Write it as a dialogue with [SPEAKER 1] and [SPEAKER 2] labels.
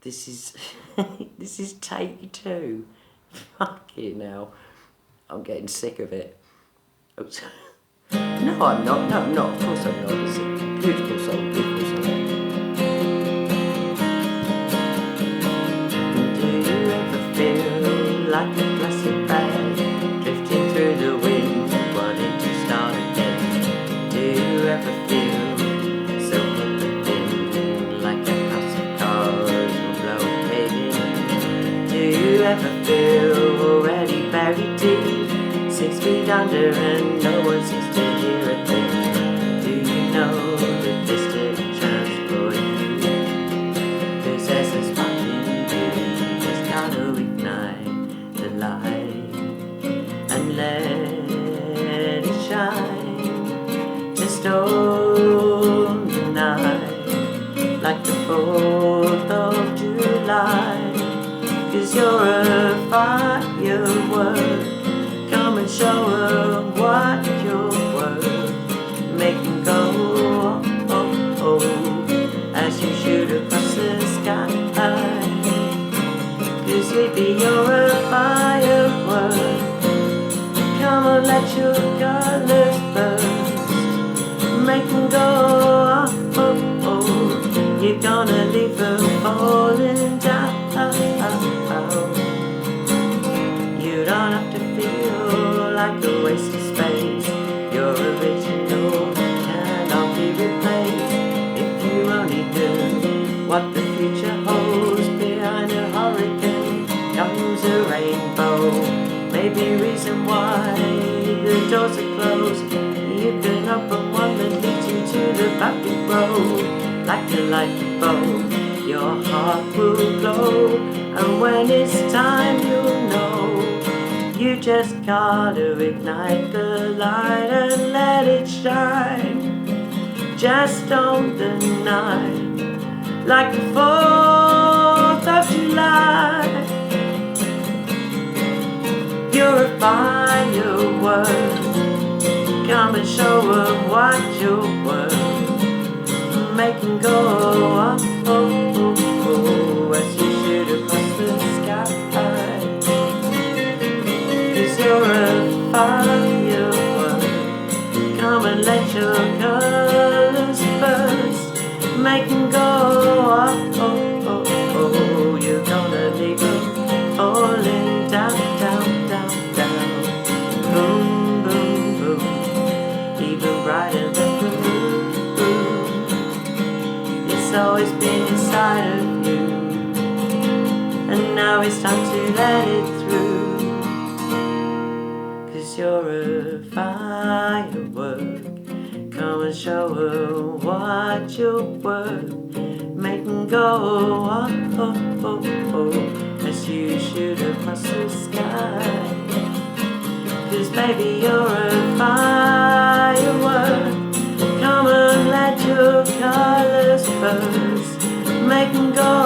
[SPEAKER 1] This is this is take 2. Fucking hell. I'm getting sick of it. Oops. No, I'm not. No, I'm not. Of course I'm not. It's a beautiful song, beautiful song. Do you ever feel like a plastic bag drifting through the wind, wanting to start again? Do you ever feel so thin, like a house of cards will blow in? Do you ever feel already buried deep, 6 feet under and no one seems to hear a thing? Do you know that this didn't transport you? Cause there's a spark in you, just gotta ignite the light and let it shine. Just on the night, like the 4th of July. Cause you're a firework, come and show her what you're worth. Make them go, oh, oh, oh, as you shoot across the sky. Cause baby, you're a firework, come and let your colors burst. Make them go, oh, oh, oh, you're gonna leave them falling down. You don't have to feel like a waste of space. Your original cannot be replaced. If you only knew what the future holds, behind a hurricane comes a rainbow. Maybe reason why the doors are closed. You can open one that leads you to the back road. Like a light bulb, your heart will glow, and when it's time you'll know. You just gotta ignite the light and let it shine. Just on the night, like the 4th of July. You're a firework, come and show her what you're worth. Make them go, oh, oh, oh, oh, as you shoot across the sky. Cause you're a firework, come and let your colors burst. Make them go, oh, oh, oh, oh, you're gonna leave them falling down, down, down, down. Boom, boom, boom, even brighter than the moon. It's always been inside of you, and now it's time to let it through. Cause you're a firework, come and show her what you're worth. Make them go, oh, oh, oh, oh, as you shoot across the sky. Cause baby, you're a firework, come and let your colors burst. Make them go,